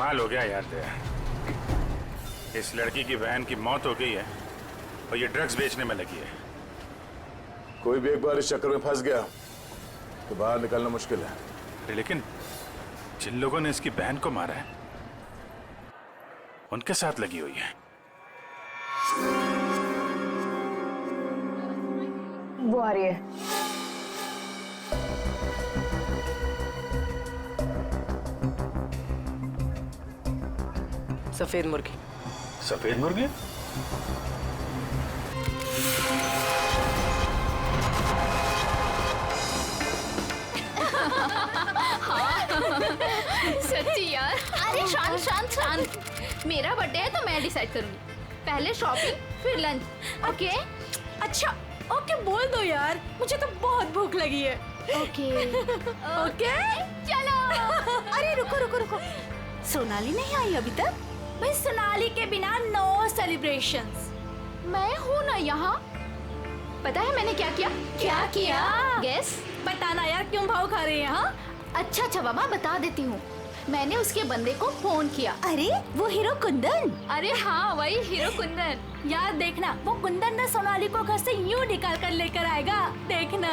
कमाल हो गया यार तेरा। इस लड़की की बहन की मौत हो गई है और ये ड्रग्स बेचने में लगी है। कोई भी एक बार इस चक्कर में फंस गया तो बाहर निकलना मुश्किल है। लेकिन जिन लोगों ने इसकी बहन को मारा है उनके साथ लगी हुई है। वो आ रही है। सफेद मुर्गी। सफेद मुर्गी? सच्ची यार। अरे शांत शांत शांत, मेरा बर्थडे है तो मैं डिसाइड करूंगी। पहले शॉपिंग फिर लंच, ओके? अच्छा ओके बोल दो यार, मुझे तो बहुत भूख लगी है। ओके ओके चलो। अरे रुको रुको रुको, सोनाली नहीं आई अभी तक? भाई सोनाली के बिना नो सेलिब्रेशंस। मैं हूँ ना यहाँ। पता है मैंने क्या किया? क्या किया? गेस। बताना यार, क्यों भाव खा रहे हैं? हाँ अच्छा बाबा बता देती हूँ। मैंने उसके बंदे को फोन किया। अरे वो हीरो कुंदन। अरे हाँ वही हीरो कुंदन। यार देखना, वो कुंदन ना सोनाली को घर से यूं निकाल कर लेकर आएगा, देखना।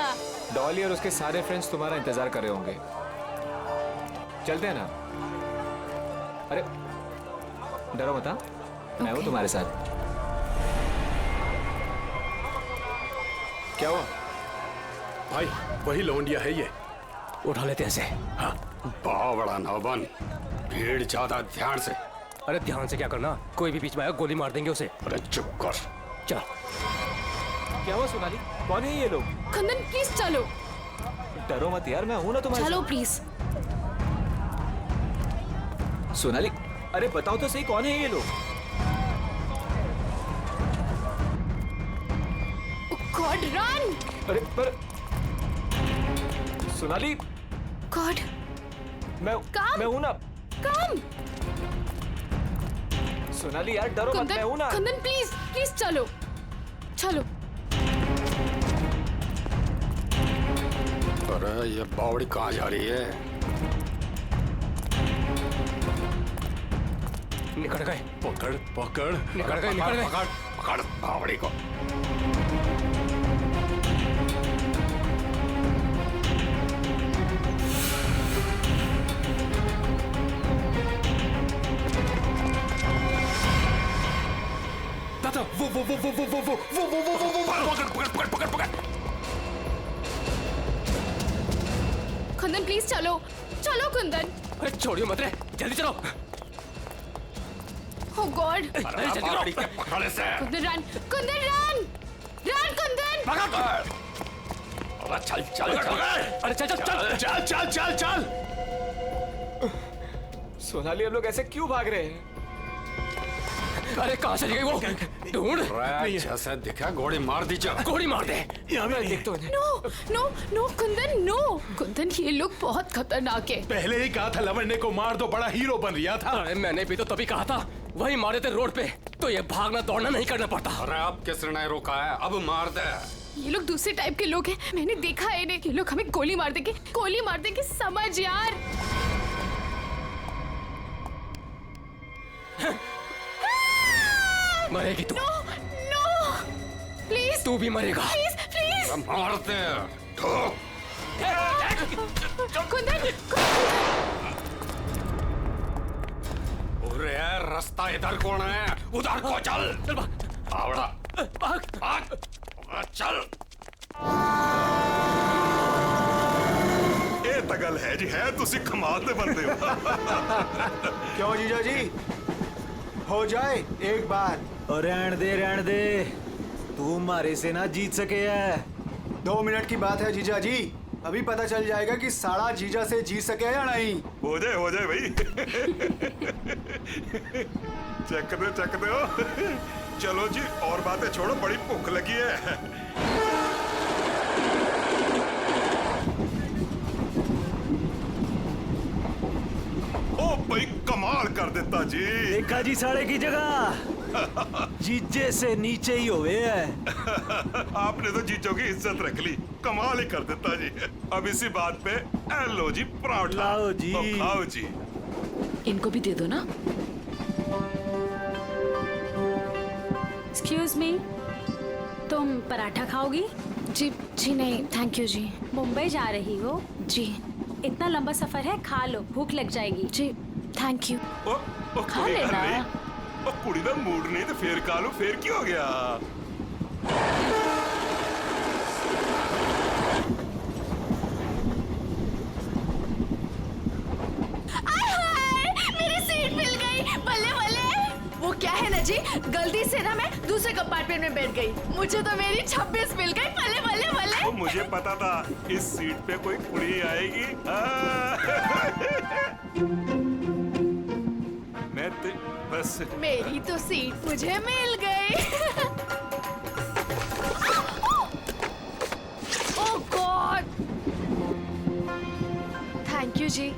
डॉली और उसके सारे फ्रेंड्स तुम्हारा इंतजार कर रहे होंगे। चलते हैं ना? अरे डरो मत, मैं हूँ तुम्हारे साथ। क्या हुआ भाई? वही लौंडिया है ये। उठा लेते हैं इसे। हाँ बड़ा ना बन, भीड़ ज्यादा, ध्यान से। अरे ध्यान से क्या करना, कोई भी बीच में आया गोली मार देंगे उसे। अरे चुप कर। चल। क्या हुआ सोनाली, कौन है ये लोग? कुंदन प्लीज चलो। डरो मत यार, मैं हूं ना तुम्हारे चलो साथ। प्लीज। सोनाली अरे बताओ तो सही, कौन है ये लोग? God run. अरे पर सोनाली। गॉड। मैं हूं ना। कम। सोनाली यार डरो मत, मैं हूं ना। कुंदन प्लीज प्लीज चलो चलो। अरे ये बावड़ी कहाँ जा रही है? निकल गए। पकड़ पकड़ निकल गए, निकल गए। पकड़ पकड़ बावड़ी को। दादा वो पकड़ पकड़ पकड़ पकड़ पकड़। कुंदन प्लीज चलो चलो कुंदन। अरे छोड़ियो मत रे, जल्दी चलो। ओ गॉड। अरे बावड़ी के पकड़ से। Kundan run, Kundan run, run Kundan. पकड़। अरे चल चल चल। अरे चल चल चल चल चल चल चल। सोनाली हम लोग ऐसे क्यों भाग रहे हैं? अरे कहाँ चली गई वो? ढूंढ। जैसे दिखा गोली मार दी। चल गोली मार दे। देख तो no no no Kundan no. Kundan ये लोग बहुत खतरनाक है। पहले ही कहा था लवंडे को मार दो, बड़ा हीरो बन रहा था। अरे मैंने भी तो तभी कहा था, वही मारे थे रोड पे, तो ये भागना दौड़ना नहीं करना पड़ता। अरे अब किसने नहीं रोका है? अब मार दे। ये लोग दूसरे टाइप के लोग हैं, मैंने देखा है इन्हें। ये लोग हमें गोली मार देंगे, गोली मार देंगे, समझ यार। मरेगी तू। No no please. तू भी मरेगा। Please please. मार दे। ठोक। कुंदन अरे रास्ता इधर कौन है? उधर को चल। चल भाग। आवड़ा भाग। भाग। चल। ਇਹ ਤਾਂ ਗੱਲ ਹੈ ਜੀ, ਹੈ ਤੁਸੀਂ ਕਮਾਲ ਦੇ ਬੰਦੇ ਹੋ। क्यों जीजा जी, हो जाए एक बार। और रहन दे, तू मारे से ना जीत सके है। 2 मिनट की बात है जीजा जी, अभी पता चल जाएगा कि साड़ा जीजा से जीत सके या नहीं। हो जाए भाई। चक दो। चलो जी और बातें छोड़ो, बड़ी भूख लगी है। ओ भाई कमाल कर देता जी। देखा जी साड़े की जगह जीजे से नीचे ही हुए है। आपने तो जीजों की इज्जत रख ली, कमाल ही कर देता जी। अब इसी बात पे लो जी पराठा। लाओ जी। तो खाओ जी। इनको भी दे दो ना। एक्सक्यूज मी, तुम पराठा खाओगी? जी जी नहीं, थैंक यू जी। मुंबई जा रही हो? जी इतना लंबा सफर है, खा लो, भूख लग जाएगी। जी थैंक यू। ओ खा लेना। ओ कुड़ी दा मूड नहीं तो फिर खा लो, फिर क्या हो गया? मेरी सीट मिल गई, बल्ले बल्ले। वो क्या है ना जी, गलती से ना मैं दूसरे कंपार्टमेंट में बैठ गई, मुझे तो मेरी 26 मिल गई, बल्ले बल्ले बल्ले। तो मुझे पता था इस सीट पे कोई कुड़ी आएगी। मैं तो बस मेरी तो सीट मुझे मिल गई। Oh god, thank you ji,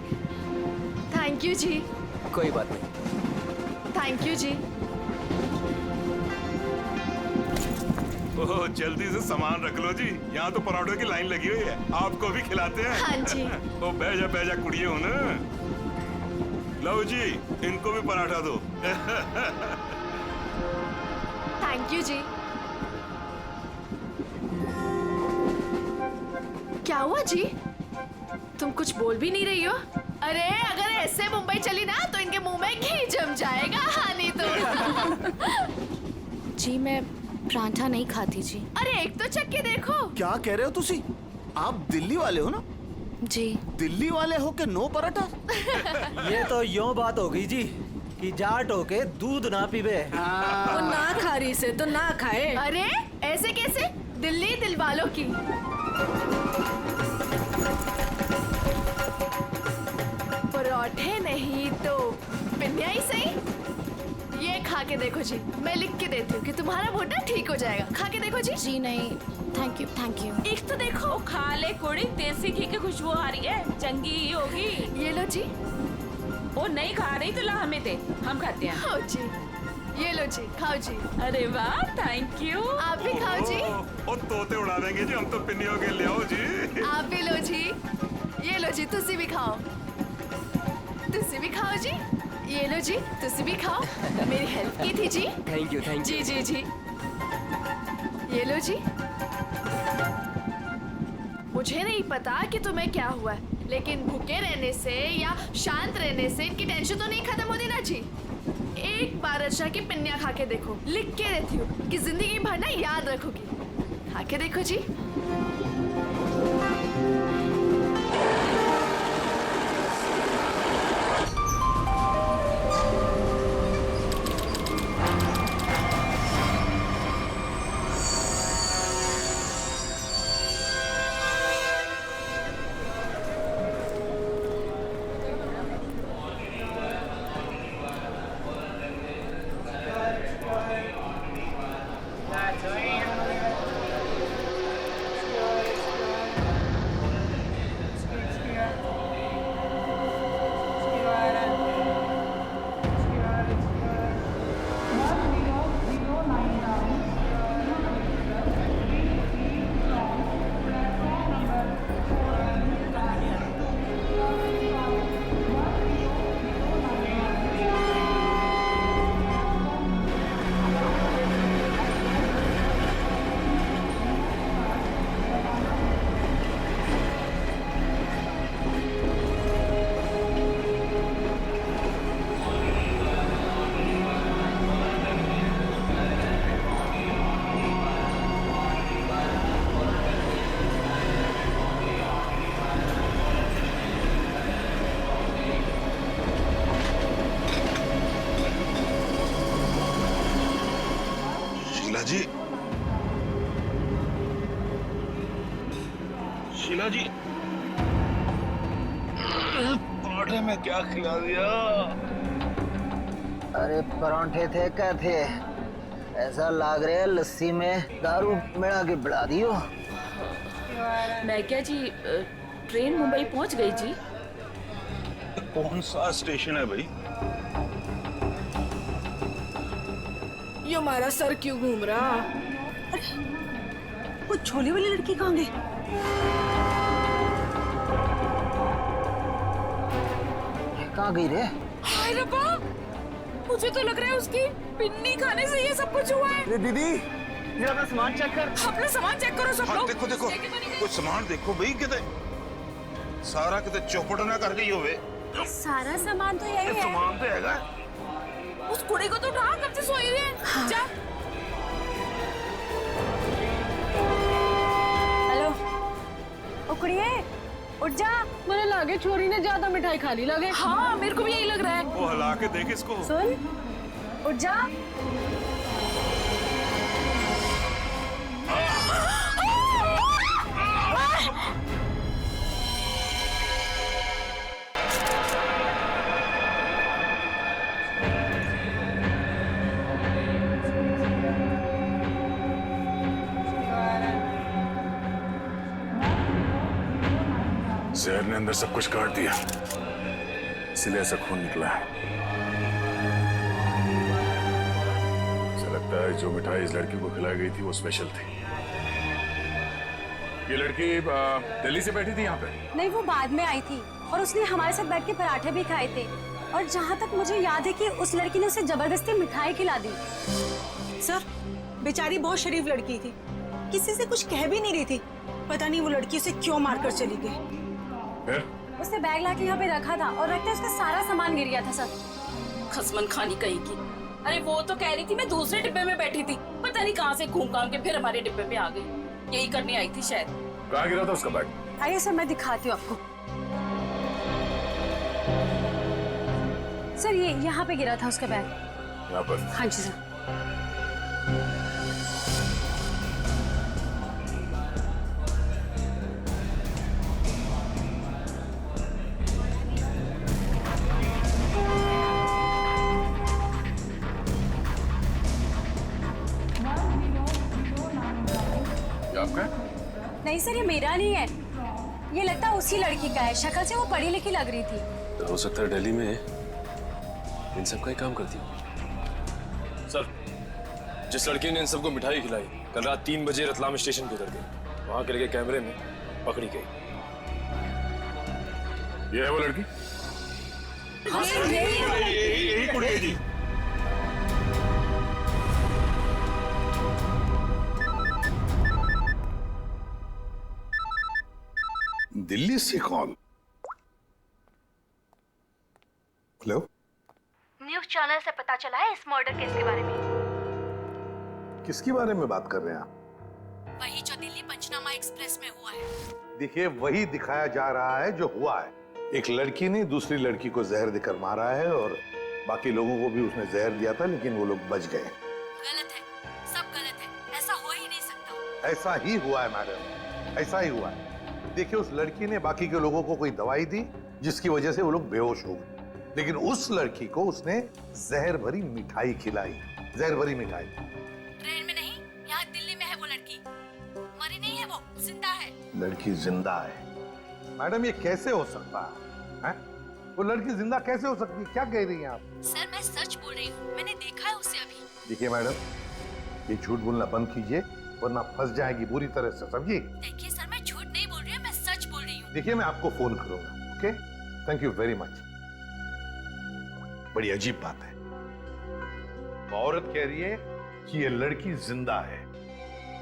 thank you ji, कोई बात नहीं। थैंक यू जी। ओह जल्दी से सामान रख लो जी, यहाँ तो पराठों की लाइन लगी हुई है, आपको भी खिलाते हैं। हाँ जी। ओ बैजा कुड़िए हो ना। लो जी, इनको भी पराठा दो। थैंक यू जी। क्या हुआ जी, तुम कुछ बोल भी नहीं रही हो? अरे अगर ऐसे मुंबई चली ना तो इनके मुंह में घी जम जाएगा। हाँ नहीं तो। जी मैं पराठा नहीं खाती जी। अरे एक तो चख के देखो। क्या कह रहे हो तुसी? आप दिल्ली वाले हो ना? जी दिल्ली वाले हो के नो पराठा? ये तो यूं बात हो गई जी कि जाट होके दूध ना पीवे। वो ना खा रही से तो ना खाए। अरे ऐसे कैसे, दिल्ली दिल वालों की। पराठे नहीं तो पिन्निया ही सही। ये खा के देखो जी, मैं लिख के देती हूँ कि तुम्हारा मोटा ठीक हो जाएगा। खा के देखो जी। जी नहीं, थैंक यू थैंक यू। एक तो देखो। खा ले कुड़ी, देसी घी की खुशबू आ रही है, चंगी ही होगी। ये लो जी। वो नहीं खा रही तो ला हमें दे, हम खाते हैं। खाओ जी, ये लो जी, खाओ जी। अरे वाह, थैंक यू। आप भी खाओ जी। ओ तोते उड़ा देंगे जी, हम तो पिन्नियों के ले आओ जी। आप भी लो जी, ये लो जी, तुसी भी खाओ, तुसी भी खाओ जी। ये लो जी, तुसी भी खाओ, मेरी हेल्प की थी जी। थैंक यू जी जी जी, ये लो जी। मुझे नहीं पता कि तुम्हें क्या हुआ है, लेकिन भूखे रहने से या शांत रहने से इनकी टेंशन तो नहीं खत्म होती ना जी। एक बार अच्छा की पिन्निया खा के देखो, लिख के देती हूँ कि जिंदगी भर ना याद रखोगी। खा के देखो जी। शीला जी, पराठे में क्या खिला दिया? अरे परांठे थे क्या थे? ऐसा लाग रहा है लस्सी में दारू मिला के बढ़ा दियो। मैं क्या जी, ट्रेन मुंबई पहुंच गई जी। कौन सा स्टेशन है भाई? ये हमारा सर क्यों घूम रहा? अरे वो छोले वाली लड़की कहाँ गई? कहाँ गई रे? हाय रब्बा, मुझे तो लग रहा है उसकी पिन्नी खाने से ये सब कुछ हुआ है। दीदी ये अपना सामान चेक कर। अपना सामान चेक करो सब लोग। देखो देखो कुछ सामान देखो भाई, किते सारा किते चौपट ना कर गई होवे। सारा सामान तो यही है। सामान तो हैगा। उस कुड़ी को तो उठा, कब से सोई हुई है। हाँ। जा। हेलो ओ कुड़िए, उठ जा। मुझे लगे छोरी ने ज्यादा मिठाई खा ली लगे। हाँ मेरे को भी यही लग रहा है। वो हिला के देख इसको। सुन, उठ जा। जहर ने अंदर सब कुछ काट दिया, इसलिए ऐसा खून निकला है। मुझे लगता है जो मिठाई इस लड़की को खिलाई गई थी वो स्पेशल थी। ये लड़की दिल्ली से बैठी थी यहाँ पे? नहीं, वो बाद में आई थी और उसने हमारे साथ बैठ के पराठे भी खाए थे। और जहाँ तक मुझे याद है कि उस लड़की ने उसे जबरदस्ती मिठाई खिला दी। सर, बेचारी बहुत शरीफ लड़की थी, किसी से कुछ कह भी नहीं रही थी। पता नहीं वो लड़की उसे क्यों मारकर चली गई। फिर? उसने बैग लाके यहाँ पे रखा था और रखते उसका सारा सामान गिर गया था सर। खसमन खानी कहीं की। अरे वो तो कह रही थी मैं दूसरे डिब्बे में बैठी थी, पता नहीं कहाँ से घूम घाम के फिर हमारे डिब्बे पे आ गई। यही करने आई थी शायद। कहाँ गिरा था उसका बैग? आइए सर, मैं दिखाती हूँ आपको। सर ये यहाँ पे गिरा था उसका बैग। यहाँ पर? हाँ जी सर। आपका? नहीं सर, ये मेरा नहीं है, ये लगता है उसी लड़की का है। शक्ल से वो पढ़ी लिखी लग रही थी। तो हो सकता है दिल्ली में इन सब का ही काम करती हो। सर, जिस लड़की ने इन सबको मिठाई खिलाई कल रात 3 बजे रतलाम स्टेशन पे उतर गई, वहां के लगे कैमरे में पकड़ी गई। ये है वो लड़की? यही कुड़ी जी। दिल्ली से कॉल। हेलो, न्यूज़ चैनल से पता चला है इस मर्डर केस के बारे में। किसके बारे में बात कर रहे हैं आप? वही जो दिल्ली पंचनामा एक्सप्रेस में हुआ है। देखिए, वही दिखाया जा रहा है जो हुआ है। एक लड़की ने दूसरी लड़की को जहर देकर मारा है और बाकी लोगों को भी उसने जहर दिया था, लेकिन वो लोग बच गए। गलत है, सब गलत है, ऐसा हो ही नहीं सकता। ऐसा ही हुआ है मैडम, ऐसा ही हुआ है। देखिए, उस लड़की ने बाकी के लोगों को कोई दवाई दी जिसकी वजह से वो लोग बेहोश हो गए, लेकिन उस लड़की को उसने जहर भरी मिठाई खिलाई। जहर भरी मिठाई। ट्रेन में नहीं, यहाँ दिल्ली में है वो लड़की। मरी नहीं है वो, जिंदा है। लड़की जिंदा है? मैडम, ये कैसे हो सकता है? वो लड़की जिंदा कैसे हो सकती है? क्या कह रही हैं आप? सर मैं सच बोल रही हूँ, मैंने देखा है उसे अभी। देखिए मैडम, ये झूठ बोलना बंद कीजिए वरना फंस जाएगी बुरी तरह से, समझी? देखिए सर, मैं झूठ नहीं बोल रही हूँ, मैं सच बोल रही हूँ। देखिए, मैं आपको फोन करूंगा। Okay, thank you very much. बड़ी अजीब बात है, औरत कह रही है कि ये लड़की जिंदा है,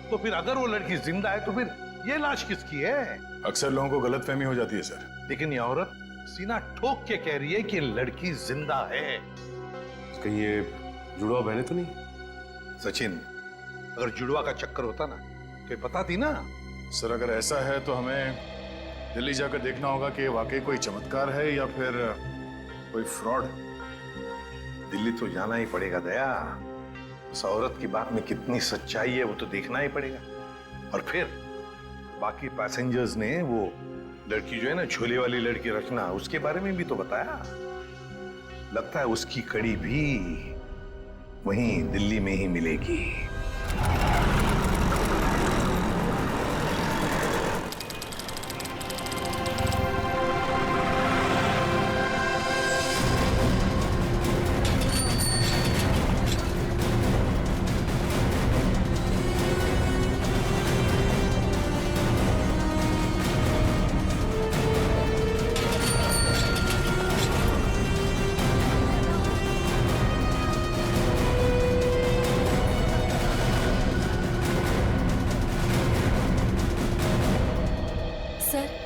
तो फिर अगर वो लड़की जिंदा है तो फिर ये लाश किसकी है? अक्सर लोगों को गलतफहमी हो जाती है सर। लेकिन ये औरत सीना ठोक के कह रही है कि लड़की जिंदा है। कहीं ये जुड़वा बहने तो नहीं? सचिन, अगर जुड़वा का चक्कर होता ना तो ये बताती ना। सर, अगर ऐसा है तो हमें दिल्ली जाकर देखना होगा कि वाकई कोई चमत्कार है या फिर कोई फ्रॉड। दिल्ली तो जाना ही पड़ेगा दया। उस औरत की बात में कितनी सच्चाई है वो तो देखना ही पड़ेगा। और फिर बाकी पैसेंजर्स ने वो लड़की जो है ना, झोले वाली लड़की रचना, उसके बारे में भी तो बताया। लगता है उसकी कड़ी भी वहीं दिल्ली में ही मिलेगी।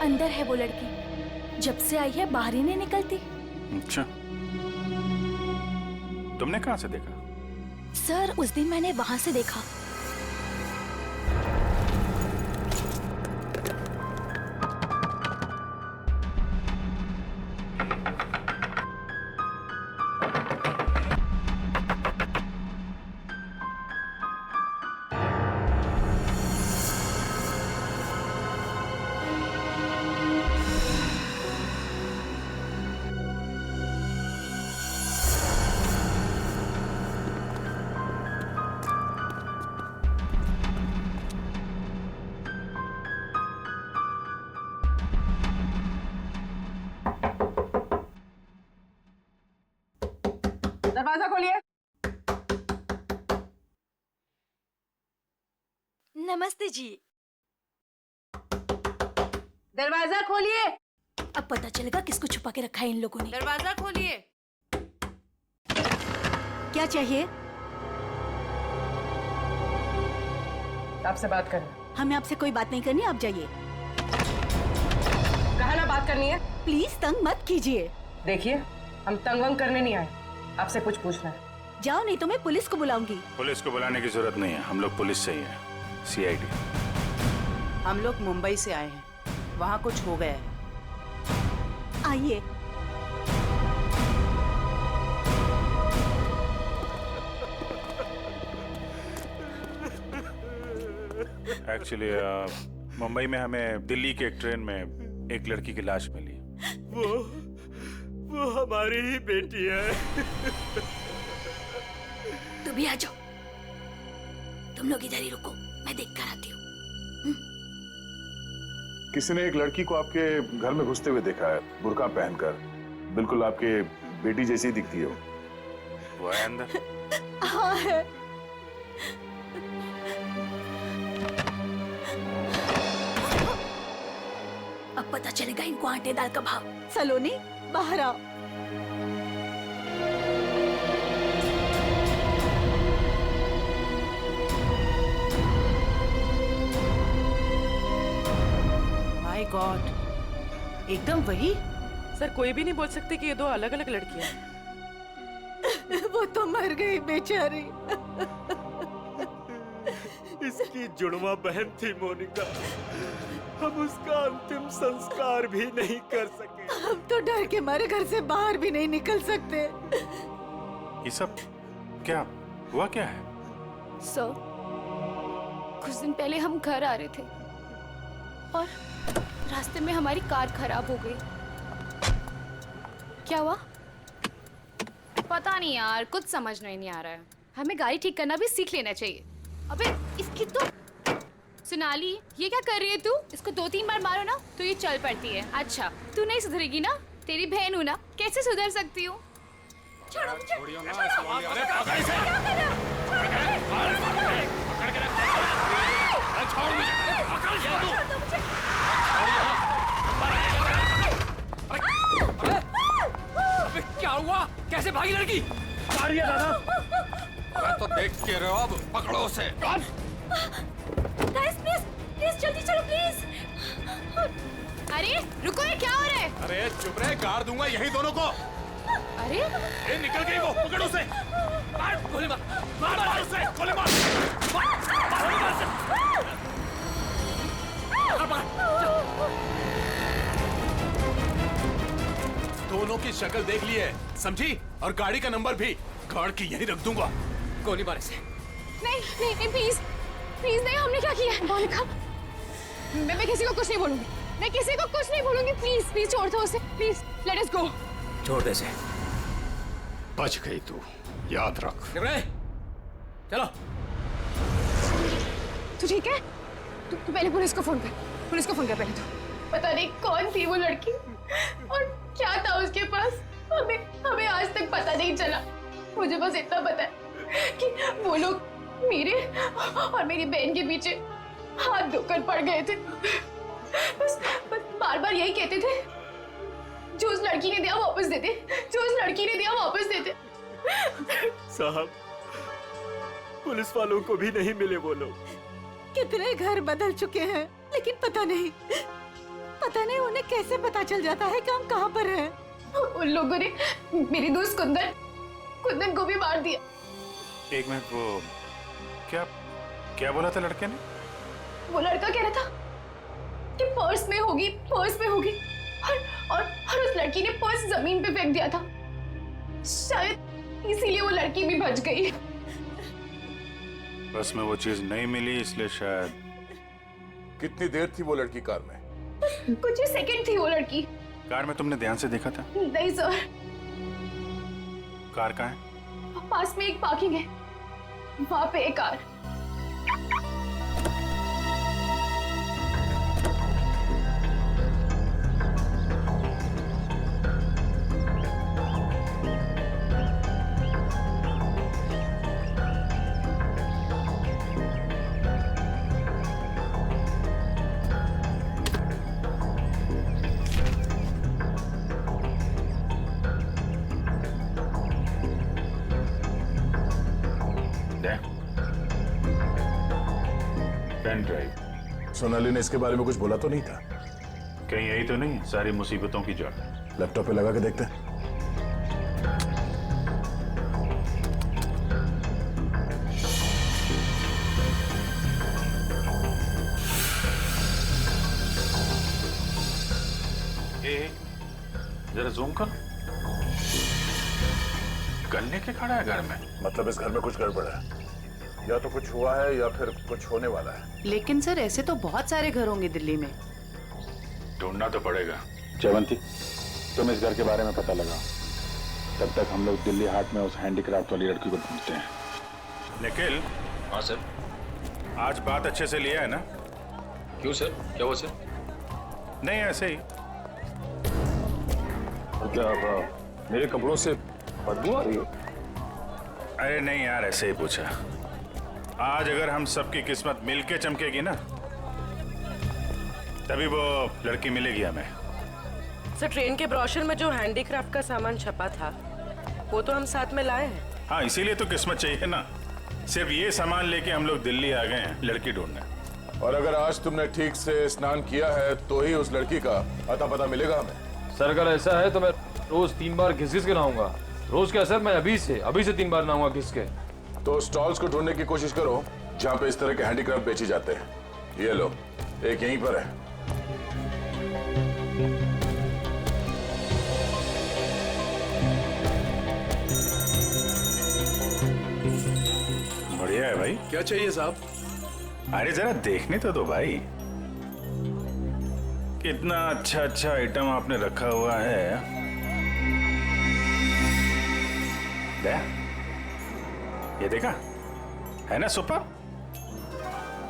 अंदर है वो लड़की, जब से आई है बाहर ही नहीं निकलती। अच्छा, तुमने कहाँ से देखा? सर उस दिन मैंने वहां से देखा। दरवाजा खोलिए। नमस्ते जी। दरवाजा खोलिए। अब पता चलेगा किसको छुपा के रखा है इन लोगों ने। दरवाजा खोलिए। क्या चाहिए? आपसे बात करना। हमें आपसे कोई बात नहीं करनी, आप जाइए। कहा ना बात करनी है। प्लीज तंग मत कीजिए। देखिए, हम तंग वंग करने नहीं आए, आपसे कुछ पूछना है। जाओ नहीं तो मैं पुलिस को बुलाऊंगी। पुलिस को बुलाने की जरूरत नहीं है, हम लोग पुलिस से ही हैं, CID। हम लोग मुंबई से आए हैं, वहाँ कुछ हो गया है। आइए। एक्चुअली मुंबई में हमें दिल्ली के एक ट्रेन में एक लड़की की लाश मिली। वो हमारी ही बेटी है। तुम भी आ जाओ। तुम लोग इधर ही रुको, मैं देख कर आती हूँ। किसी ने एक लड़की को आपके घर में घुसते हुए देखा है, बुर्का पहनकर। बिल्कुल आपके बेटी जैसी दिखती है वो है अंदर? हाँ है। अब पता चलेगा इनको आटे दाल का भाव। सलोनी बाहर आओ। माय गॉड, एकदम वही। सर कोई भी नहीं बोल सकते कि ये दो अलग अलग लड़कियां हैं। वो तो मर गई बेचारी। इसकी जुड़वा बहन थी मोनिका, हम उसका अंतिम संस्कार भी नहीं कर सके। हम तो डर के मारे घर से बाहर भी नहीं निकल सकते। ये सब क्या हुआ, क्या है? सर, कुछ दिन पहले हम घर आ रहे थे और रास्ते में हमारी कार खराब हो गई। क्या हुआ? पता नहीं यार, कुछ समझ नहीं आ रहा है। हमें गाड़ी ठीक करना भी सीख लेना चाहिए। अबे इसकी तो सोनाली, ये क्या कर रही है तू? इसको 2-3 बार मारो ना तो ये चल पड़ती है। अच्छा, तू नहीं सुधरेगी ना? तेरी बहन हूँ ना, कैसे सुधर सकती हूँ? छोड़ो क्या हुआ? कैसे भागी लड़की? मारिए दादा। मैं तो देख के रहे हो, अब पकड़ो उसे। गाइस प्लीज जल्दी चलो प्लीज। अरे रुको, ये क्या हो रहा है? अरे चुप रहे, गाड़ दूंगा यही दोनों को। अरे ए, निकल गई वो, पकड़ उसे। मार, गोली मार, मार उसे, गोली मार। दोनों की शक्ल देख ली है, समझी? और गाड़ी का नंबर भी गाड़ के यहीं रख दूंगा। गोली मार इसे। नहीं प्लीज प्लीज नहीं, हमने क्या किया है? मोनिका, मैं किसी को कुछ नहीं बोलूंगी, मैं किसी को कुछ नहीं बोलूंगी। प्लीज छोड़ दो उसे, प्लीज लेट अस गो। छोड़ दे इसे। बच गई तू, याद रख। चलो। तू ठीक है? तू पहले पुलिस को फोन कर, पुलिस को फोन कर पहले। तो पता नहीं कौन थी वो लड़की और क्या था उसके पास, हमें आज तक पता नहीं चला। मुझे बस इतना पता है कि वो लोग मेरे और मेरी बहन के पीछे हाथ धोकर पड़ गए थे। बस बार बार यही कहते थे, जो उस लड़की ने दिया वापस देते, जो उस लड़की ने दिया वापस देते। साहब, पुलिस वालों को भी नहीं मिले वो लोग। कितने घर बदल चुके हैं, लेकिन पता नहीं पता नहीं उन्हें कैसे पता चल जाता है कि हम कहाँ पर हैं। उन लोगों ने मेरी दोस्त कुंदन को भी मार दिया। एक मिनट, वो क्या क्या बोला था लड़के ने? वो लड़का कह रहा था कि पर्स में होगी और उस लड़की ने पर्स जमीन पे फेंक दिया था। शायद इसीलिए वो लड़की भी बच गई। बस में वो चीज नहीं मिली इसलिए शायद। कितनी देर थी वो लड़की कार में? कुछ ही सेकंड थी वो लड़की। कार में तुमने ध्यान से देखा था? नहीं सर। कार कहाँ है? पास में एक पार्किंग है, वहां पे एक कार। Pen drive. सोनाली ने इसके बारे में कुछ बोला तो नहीं था? कहीं यही तो नहीं सारी मुसीबतों की जड़? लैपटॉप पे लगा के देखते हैं। जरा जूम कर। गन लेके खड़ा है घर में? मतलब इस घर में कुछ गड़बड़ है, या तो कुछ हुआ है या फिर कुछ होने वाला है। लेकिन सर ऐसे तो बहुत सारे घर होंगे दिल्ली में। ढूंढना तो पड़ेगा। जयवंती, तुम इस घर के बारे में पता लगाओ, तब तक हम लोग दिल्ली हाट में उस हैंडीक्राफ्ट वाली लड़की को ढूंढते हैं। निखिल। हाँ सर। आज बात अच्छे से लिया है ना? क्यों सर, क्या हुआ सर? नहीं ऐसे ही। क्या मेरे कपड़ों से बदबू आ रही है? अरे नहीं यार, ऐसे ही पूछा। आज अगर हम सबकी किस्मत मिलके चमकेगी ना, तभी वो लड़की मिलेगी हमें। सर ट्रेन के ब्रोशर में जो हैंडीक्राफ्ट का सामान छपा था वो तो हम साथ में लाए हैं। हाँ, इसीलिए तो किस्मत चाहिए ना। सिर्फ ये सामान लेके हम लोग दिल्ली आ गए हैं लड़की ढूंढने। और अगर आज तुमने ठीक से स्नान किया है तो ही उस लड़की का अता पता मिलेगा हमें। सर अगर ऐसा है तो मैं रोज 3 बार घिस के नहाऊंगा। रोज क्या सर, मैं अभी से 3 बार नहाऊंगा घिस के। तो स्टॉल्स को ढूंढने की कोशिश करो जहाँ पे इस तरह के हैंडीक्राफ्ट बेचे जाते हैं। ये लो, एक यहीं पर है। बढ़िया है भाई। क्या चाहिए साहब? अरे जरा देखने तो दो भाई, कितना अच्छा अच्छा आइटम आपने रखा हुआ है। ये देखा है ना, सुपर।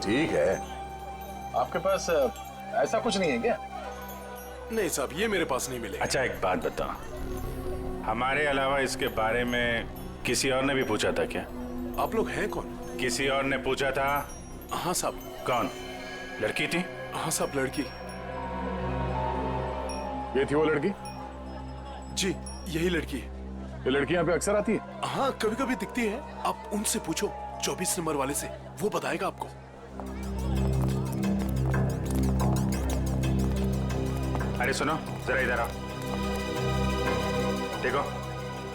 ठीक है, आपके पास ऐसा कुछ नहीं है क्या? नहीं साहब, ये मेरे पास नहीं मिलेगा। अच्छा एक बात बता, हमारे अलावा इसके बारे में किसी और ने भी पूछा था क्या? आप लोग हैं कौन? किसी और ने पूछा था? हाँ साहब। कौन? लड़की थी? हाँ साहब, लड़की। ये थी वो लड़की? जी यही लड़की है। ये लड़की यहाँ पे अक्सर आती है? हाँ कभी कभी दिखती है। आप उनसे पूछो 24 नंबर वाले से, वो बताएगा आपको। अरे सुनो जरा इधर आओ। देखो,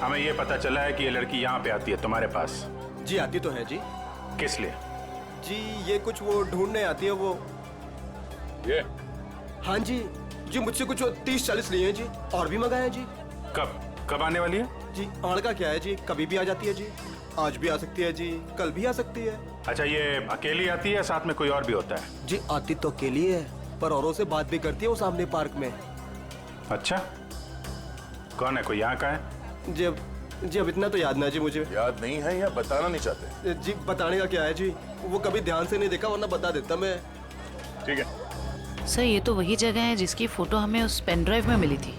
हमें ये पता चला है कि ये लड़की यहाँ पे आती है तुम्हारे पास। जी आती तो है जी। किस लिए? जी ये कुछ वो ढूंढने आती है वो। ये? हाँ जी मुझसे कुछ 30-40 लिए हैं जी, और भी मंगाए हैं जी। कब आने वाली है? जी आड़ का क्या है जी, कभी भी आ जाती है जी। आज भी आ सकती है जी, कल भी आ सकती है। अच्छा, ये अकेली आती है या साथ में कोई और भी होता है? जी आती तो अकेली है, पर औरों से बात भी करती है वो सामने पार्क में। अच्छा, कौन है? कोई यहाँ का है? जी अब इतना तो याद ना जी मुझे। याद नहीं है या बताना नहीं चाहते? जी बताने का क्या है जी, वो कभी ध्यान से नहीं देखा, वरना बता देता मैं। ठीक है सर, ये तो वही जगह है जिसकी फोटो हमें उस पेन ड्राइव में मिली थी।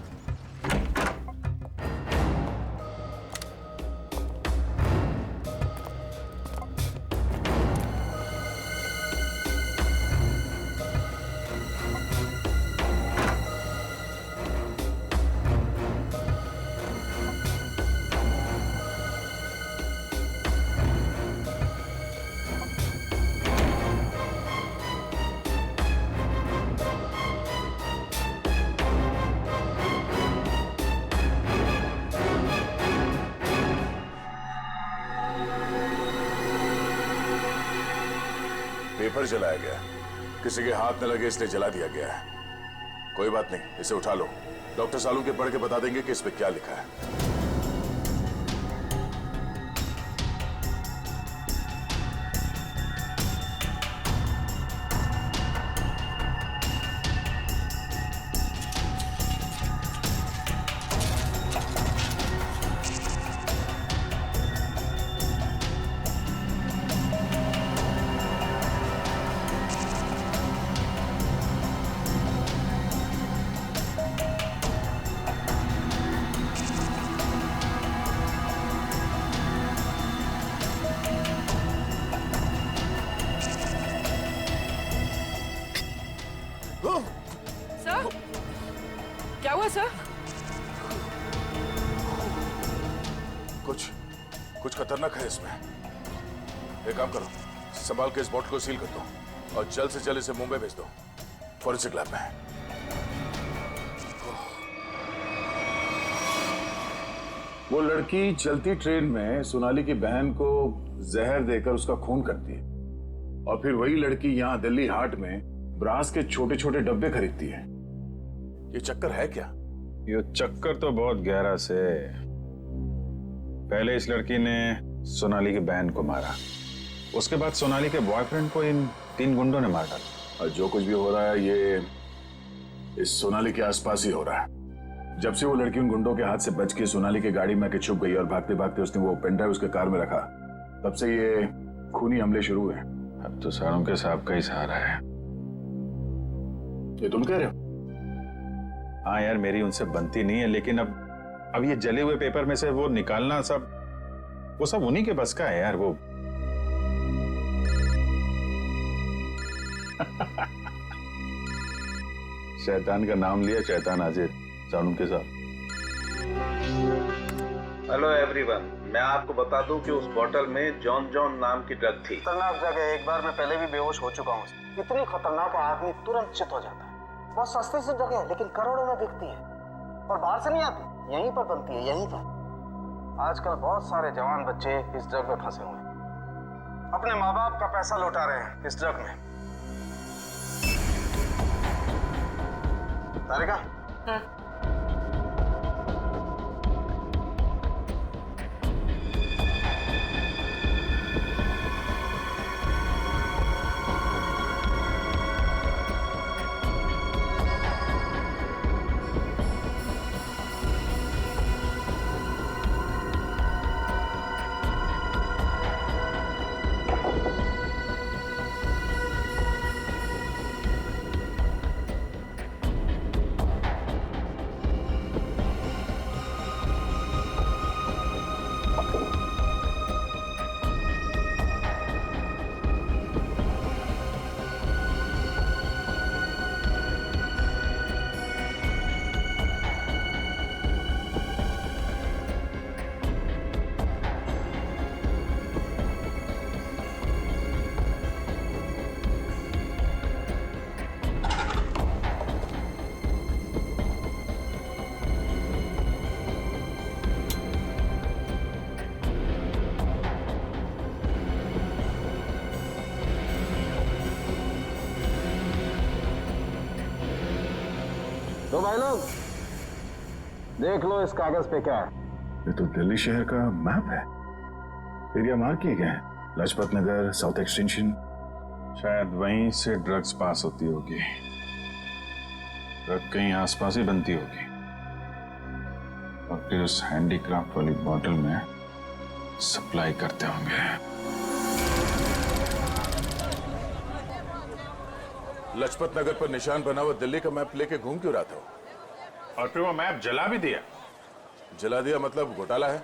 पेपर जलाया गया है। किसी के हाथ न लगे इसलिए जला दिया गया है। कोई बात नहीं, इसे उठा लो। डॉक्टर सालू के पढ़ के बता देंगे कि इस पे क्या लिखा है। सर, क्या हुआ सर? कुछ खतरनाक है इसमें। एक काम करो, संभाल के इस बॉटल को सील कर दो और जल्द से जल्द इसे मुंबई भेज दो, फॉरेंसिक लैब में। वो लड़की चलती ट्रेन में सोनाली की बहन को जहर देकर उसका खून करती है और फिर वही लड़की यहाँ दिल्ली हाट में ब्रास के छोटे छोटे डब्बे खरीदती है। ये चक्कर है क्या? ये चक्कर तो बहुत गहरा से। पहले इस लड़की ने सोनाली की बहन को मारा, उसके बाद सोनाली के बॉयफ्रेंड को इन 3 गुंडों ने मार डाला। और जो कुछ भी हो रहा है ये इस सोनाली के आसपास ही हो रहा है। जब से वो लड़की उन गुंडों के हाथ से बच के सोनाली की गाड़ी में आके छुप गई और भागते भागते उसने वो पेन ड्राइव उसके कार में रखा, तब से ये खूनी हमले शुरू हुए। अब तो सारों के साहब का ही सहारा है। ये तुम कह रहे हो? हाँ यार, मेरी उनसे बनती नहीं है, लेकिन अब ये जले हुए पेपर में से वो निकालना वो सब उन्हीं के बस का है यार। वो शैतान का नाम लिया, शैतान हाजिर। सारुण के साथ। हेलो एवरीवन, मैं आपको बता दूं कि उस बोतल में जॉन जॉन नाम की ड्रग थी। खतरनाक जगह है, एक बार मैं पहले भी बेहोश हो चुका हूँ। इतनी खतरनाक है, आदमी तुरंत चित हो जाता है। बहुत सस्ती सी जगह है लेकिन करोड़ों में बिकती है और बाहर से नहीं आती, यहीं पर बनती है, यहीं पर। आजकल बहुत सारे जवान बच्चे इस ड्रग में फंसे हुए हैं, अपने माँ बाप का पैसा लौटा रहे हैं इस ड्रग में। तारिका, तो भाई लोग देख लो इस कागज पे क्या है। ये तो दिल्ली शहर का मैप है। एरिया मार्क किए गए हैं, लाजपत नगर, साउथ एक्सटेंशन। शायद वहीं से ड्रग्स पास होती होगी। ड्रग कहीं आसपास ही बनती होगी और फिर उस हैंडीक्राफ्ट वाली बॉटल में सप्लाई करते होंगे। लाजपत नगर पर निशान बना हुआ दिल्ली का मैप लेके घूम क्यों रहा था? और फिर वो मैप जला भी दिया। जला दिया मतलब घोटाला है?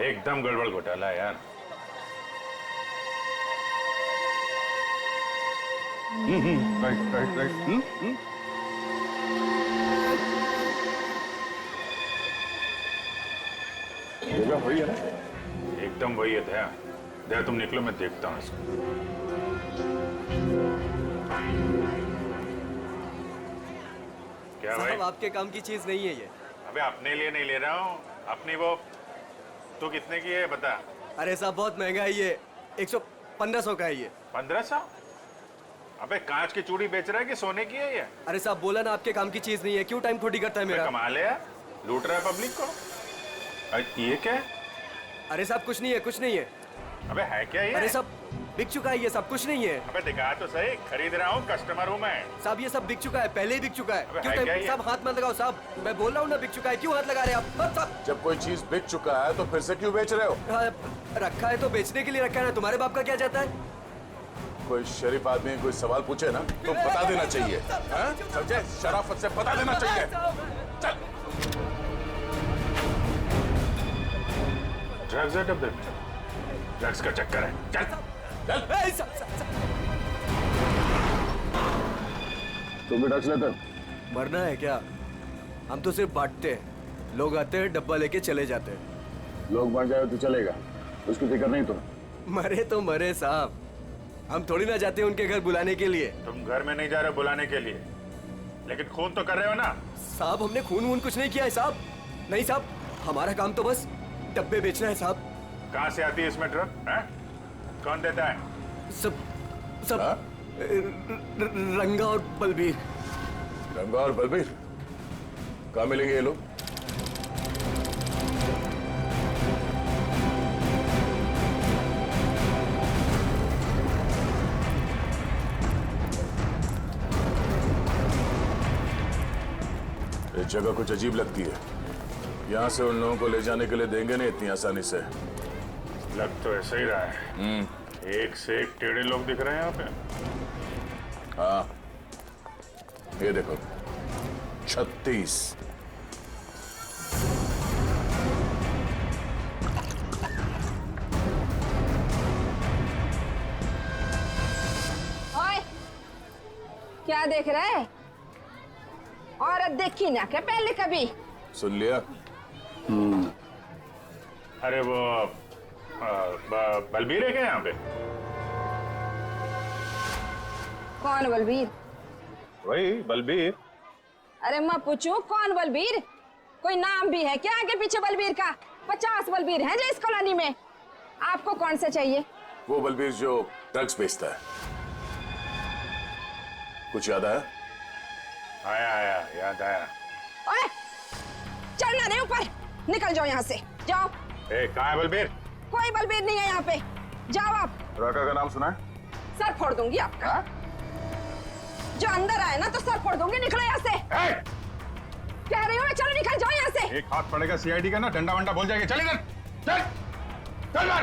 एकदम गड़बड़ घोटाला है यार। Right right right. जगह वही है ना? एकदम वही है दया। दया तुम निकलो, मैं देखता हूँ इसको। क्या भाई? साहब आपके काम की चीज नहीं है ये। अबे अपने लिए नहीं ले रहा हूँ, अपनी वो। तू कितने की है बता? अरे साहब बहुत महंगा है ये, 100-1500 का है ये। 1500? अबे कांच की चूड़ी बेच रहा है कि सोने की है ये? अरे साहब बोला ना आपके काम की चीज नहीं है, क्यों टाइम खोटी करता है मेरा? कमाल है यार, लूट रहा है पब्लिक को। अरे ये क्या है? अरे साहब कुछ नहीं है, कुछ नहीं है। अबे है क्या ये? अरे साहब बिक चुका है ये सब, कुछ नहीं है। अबे दिखा तो सही, खरीद रहा हूँ, कस्टमर हूँ मैं। साहब ये सब बिक चुका है, पहले ही बिक चुका है। अबे क्यों है क्या ये? साहब हाथ मत लगाओ साहब, मैं बोल रहा हूँ ना बिक चुका है, क्यों हाथ लगा रहे हैं आप? साहब जब कोई चीज बिक चुका है तो फिर से क्यों बेच रहे हो? रखा है तो बेचने के लिए रखा है ना, तुम्हारे बाप का क्या जाता है? कोई शरीफ आदमी कोई सवाल पूछे ना तो बता देना चाहिए, हैं? समझे? शराफत से बता देना चाहिए। चल। ड्रग्स है डब्बे में, ड्रग्स का चक्कर है। चल चल। तुम भी ड्रग्स लेते हो? मरना है क्या? हम तो सिर्फ बांटते हैं, लोग आते हैं डब्बा लेके चले जाते हैं। लोग मर जाए तो चलेगा, उसकी फिक्र नहीं तुम्हें? मरे तो मरे साहब, हम थोड़ी ना जाते हैं उनके घर बुलाने के लिए। तुम घर में नहीं जा रहे बुलाने के लिए, लेकिन खून तो कर रहे हो ना? साहब हमने खून वून कुछ नहीं किया है साहब। नहीं साहब, हमारा काम तो बस डब्बे बेचना है साहब। कहाँ से आती है इसमें ड्रग? हैं? कौन देता है? सब रंगा और बलबीर। रंगा और बलबीर कहाँ मिलेंगे ये लोग? ये जगह कुछ अजीब लगती है, यहाँ से उन लोगों को ले जाने के लिए देंगे नहीं इतनी आसानी से। लग तो ऐसा ही रहा है, एक से एक टेढ़े लोग दिख रहे हैं यहाँ पे। हाँ ये देखो 36। ओए, क्या देख रहा है? औरत देखी ना क्या पहले कभी? सुन लिया? अरे वो बलबीर है क्या यहाँ पे? कौन बलबीर? वही बलबीर। अरे मैं पूछूं कौन बलबीर? कोई नाम भी है क्या आगे पीछे बलबीर का? 50 बलबीर हैं जो इस कॉलोनी में। आपको कौन सा चाहिए? वो बलबीर जो ड्रग्स बेचता है। कुछ याद आया? आया याद आया। ओए, चढ़ना नहीं ऊपर, निकल जाओ यहाँ से, जाओ। कहाँ है बलबीर? कोई बलबीर नहीं है यहाँ पे, जाओ आप। राका का नाम सुना है? सर फोड़ दूंगी आपका। जो अंदर आए ना तो सर फोड़ दूंगी, निकलो यहाँ से। कह रही हूँ मैं, चलो निकल जाओ यहाँ से। एक हाथ पड़ेगा सीआईडी का ना, डंडा वंडा बोल जाएगा। चल इधर, चल चल मार।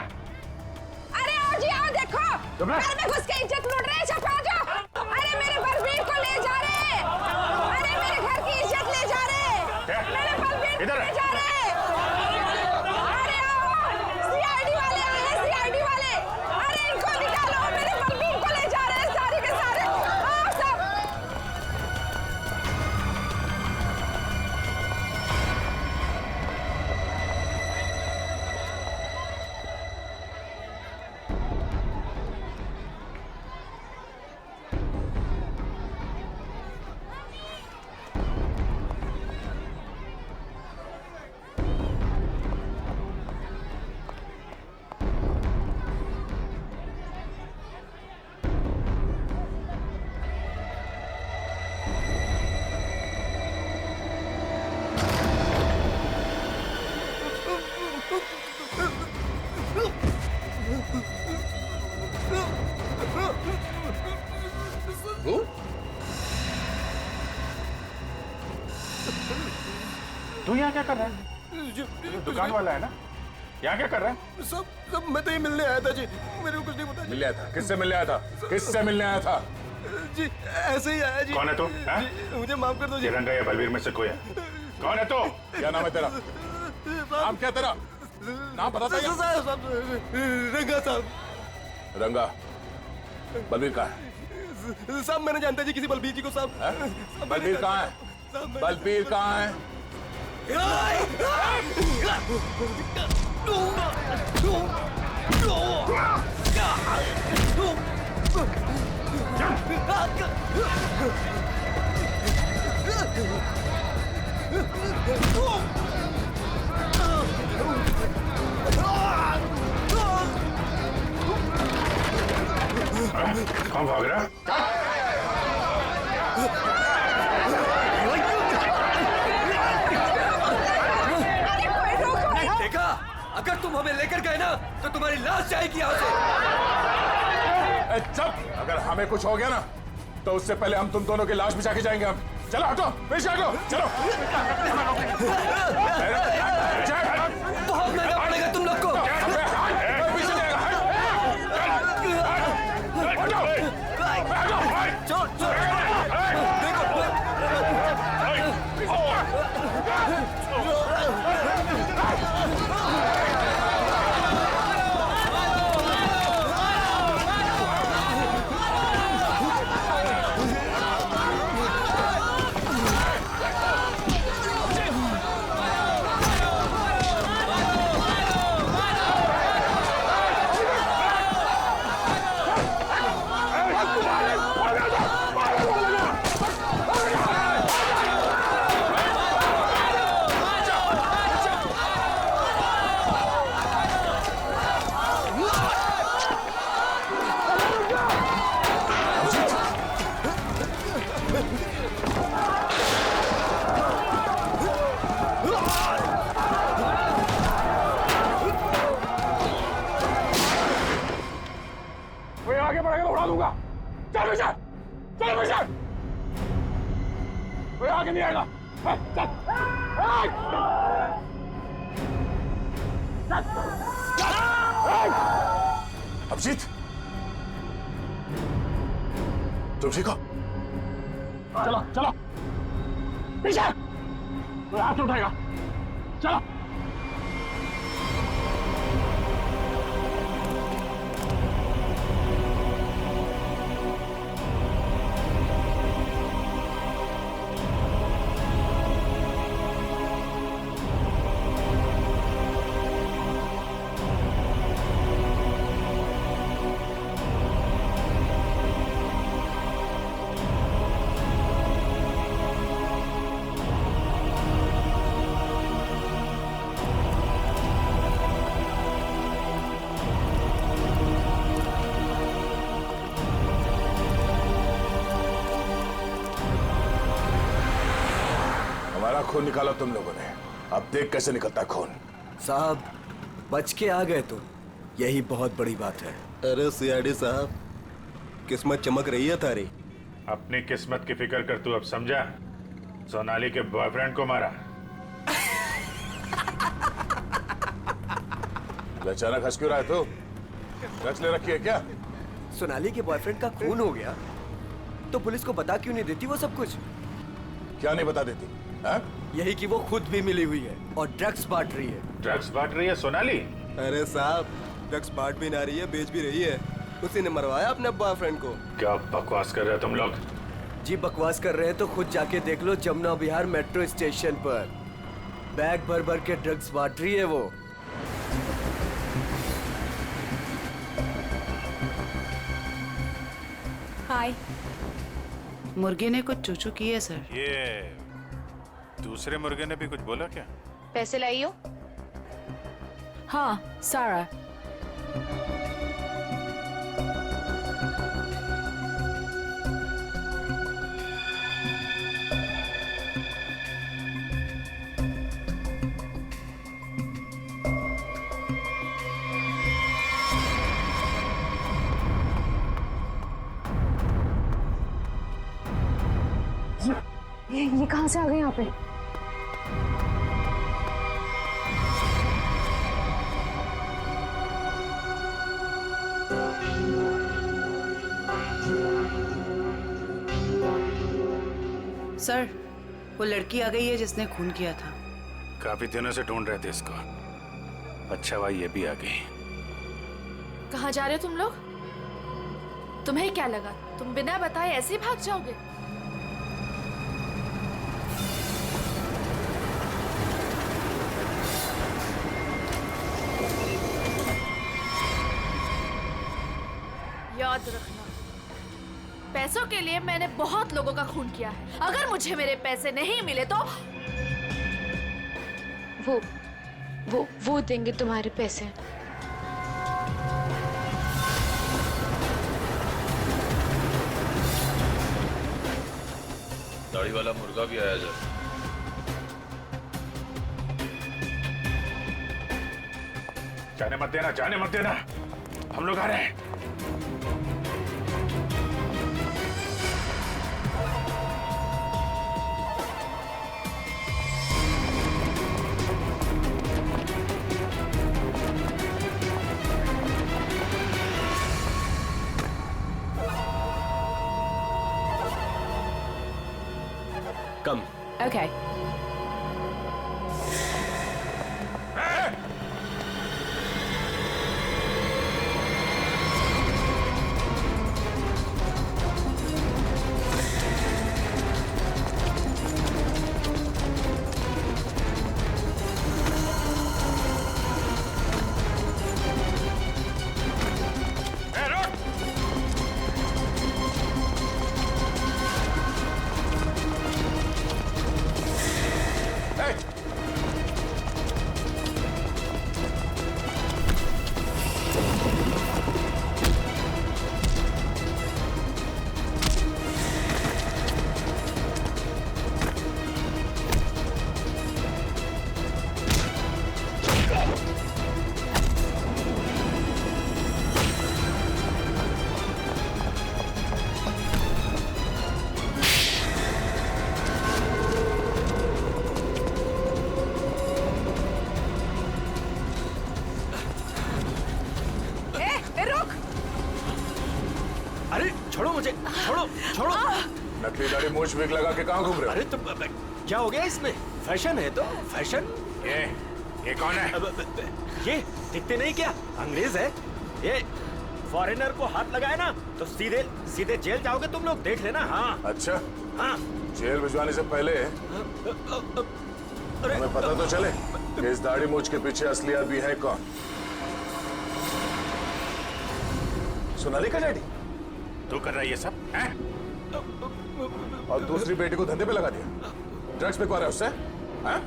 अरे आओ जी आओ, देखो घर में घुस के इज्जत लूट रहे हैं, छपा जाओ। अरे मेरे बलबीर को ले जा रहे, अरे मेरे घर की इज्जत ले जा रहे, मेरे बलबीर को ले जा रहे। अरे आओ, सीआईडी वाले आए हैं, सीआईडी वाले। अरे इनको निकालो, मेरे बलबीर को ले जा रहे हैं सारे के सारे। आओ सब। तू यहाँ क्या कर रहा है? दुकान वाला है ना, यहाँ क्या कर रहा है? सब मैं तो ही मिलने आया था जी, मेरे को कुछ नहीं पता। मिलने आया था? किससे मिलने आया था? किससे मिलने आया था? जी ऐसे ही आया जी। कौन है तू? मुझे माफ कर दो जी। रंगा या बलबीर में से कोई है? कौन है तू? क्या नाम है तेरा? नाम क्या तेरा? नाम बता दे। रंगा साहब। रंगा। बलबीर कहाँ है? साहब मैंने जानता जी किसी बलबीर जी को साहब। बलबीर कहाँ है? बलबीर कहाँ है? कौन भाग रहा? देखा, अगर तुम हमें लेकर गए ना तो तुम्हारी लाश जाएगी यहाँ से। चुप! अगर हमें कुछ हो गया ना तो उससे पहले हम तुम दोनों की लाश बिछा के जाएंगे हम। चलो हटो, पीछे हटो, चलो। बहुत महंगा पड़ेगा तुम लोग को। आगे बढ़ेगा तो उड़ा दूंगा। चल विशाल, चल विशाल, कोई आगे नहीं आएगा। चल, अभिजीत, तुम ठीक हो? चलो चलो, विशाल, कोई हाथ उठाएगा। चलो। खून निकाला तुम लोगों ने, अब देख कैसे निकलता है खून। साहब बच के आ गए तुम, यही बहुत बड़ी बात है। अरे सीआईडी साहब, किस्मत चमक रही है तारी। अपनी किस्मत की फिक्र कर, तू अब समझा? सोनाली के बॉयफ्रेंड को मारा। अचानक हंस क्यों रहा है तू? ड्रग्स ले रखी है क्या? सोनाली के बॉयफ्रेंड का खून हो गया तो पुलिस को बता क्यों नहीं देती वो सब कुछ? क्या नहीं बता देती? यही कि वो खुद भी मिली हुई है और ड्रग्स बांट रही है। ड्रग्स बांट रही है सोनाली? अरे साहब, ड्रग्स बांट भी ना रही है, बेच भी रही है। उसी ने मरवाया अपने बॉयफ्रेंड को। क्या बकवास कर रहे हो तुम लोग? जी बकवास कर रहे हैं तो खुद जाके देख लो, जमुना विहार मेट्रो स्टेशन पर बैग भर भर के ड्रग्स बांट रही है वो। हाय। मुर्गे ने कुछ चूचू की है सर। ये दूसरे मुर्गे ने भी कुछ बोला क्या? पैसे लाई हो? हाँ, सारा। ये कहाँ से आ गए यहाँ पे? सर, वो लड़की आ गई है जिसने खून किया था। काफी दिनों से ढूंढ रहे थे इसको। अच्छा भाई ये भी आ गई। कहाँ जा रहे हो तुम लोग? तुम्हें क्या लगा तुम बिना बताए ऐसे ही भाग जाओगे? याद रखना, पैसों के लिए मैंने बहुत लोगों का खून किया है। अगर मुझे मेरे पैसे नहीं मिले तो वो देंगे तुम्हारे पैसे। दाढ़ी वाला मुर्गा भी आया जरा। जाने मत देना, जाने मत देना, हम लोग आ रहे हैं। कम। Okay. अरे छोड़ो मुझे, छोड़ो छोड़ो। नकली दाढ़ी मूछ विग लगा के कहाँ घूम रहे हो? अरे तो क्या हो गया इसमें? फैशन है तो फैशन। ये कौन है? ये दिखते नहीं क्या? अंग्रेज है ये। फॉरेनर को हाथ लगाए ना तो सीधे सीधे जेल जाओगे तुम लोग, देख लेना। हाँ अच्छा, हाँ। जेल भिजवाने से पहले हमें पता तो चले कि इस दाढ़ी मूछ के पीछे असली आदमी है कौन। सोनाली का डैडी तू कर रहा है ये सब हैं? और दूसरी बेटी को धंधे पे लगा दिया, ड्रग्स पे रहा है उससे हैं?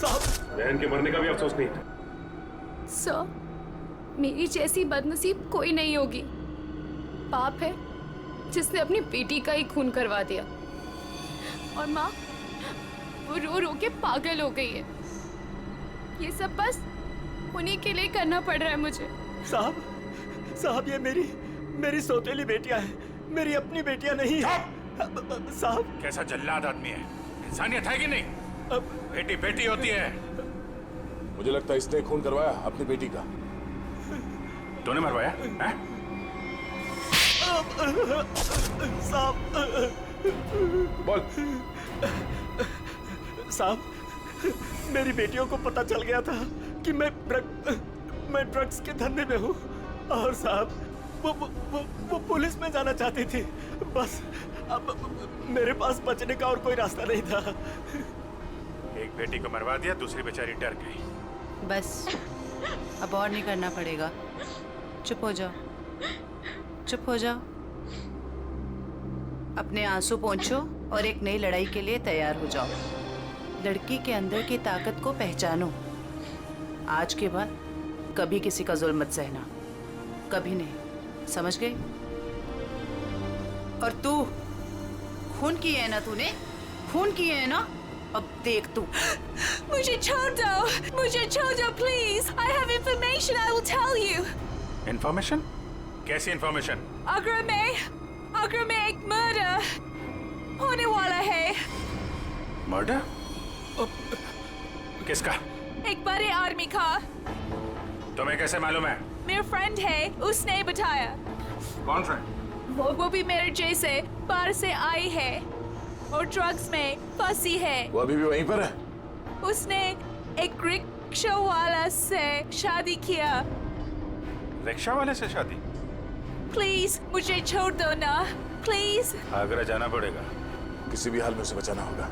साहब, बहन के मरने का भी अफसोस नहीं था। सर, मेरी जैसी बदनसीब कोई नहीं होगी। पाप है जिसने अपनी बेटी का ही खून करवा दिया, और माँ वो रो रो के पागल हो गई है। ये सब बस उन्हीं के लिए करना पड़ रहा है मुझे। साहब, साहब ये मेरी सौतेली बेटियां हैं, मेरी अपनी बेटियां नहीं है। साहब, कैसा जल्लाद आदमी है, इंसानियत है कि नहीं? बेटी बेटी होती है। मुझे लगता है इसने खून करवाया अपनी बेटी का। तूने मरवाया हैं? साहब, बोल। साहब, मेरी बेटियों को पता चल गया था कि मैं ड्रग्स के धंधे में हूँ, और साहब वो पुलिस में जाना चाहती थी। बस अब मेरे पास बचने का और कोई रास्ता नहीं था। एक बेटी को मरवा दिया, दूसरी बेचारी डर गई। बस अब और नहीं करना पड़ेगा। चुप हो जाओ, चुप हो जाओ। अपने आंसू पोंछो और एक नई लड़ाई के लिए तैयार हो जाओ। लड़की के अंदर की ताकत को पहचानो। आज के बाद कभी किसी का जुल्म मत सहना, कभी नहीं, समझ गई? और तू खून की है ना, तूने खून की है ना, अब देख तू। मुझे छोड़ दो, मुझे छोड़ दो please. I have information, I will tell you. Information? कैसी इंफॉर्मेशन? आगरा में एक मर्डर होने वाला है। मर्डर? किसका? एक बड़े आदमी का। तुम्हें कैसे मालूम है? मेरा फ्रेंड है, उसने बताया। कौन फ्रेंड? वो भी मेरे जैसे बाहर से आई है और ड्रग्स में फंसी है। वो अभी भी वहीं पर है? उसने एक रिक्शा वाला से शादी किया। रिक्शा वाले से शादी? प्लीज मुझे छोड़ दो ना, प्लीज। आगरा जाना पड़ेगा। किसी भी हाल में उसे बचाना होगा।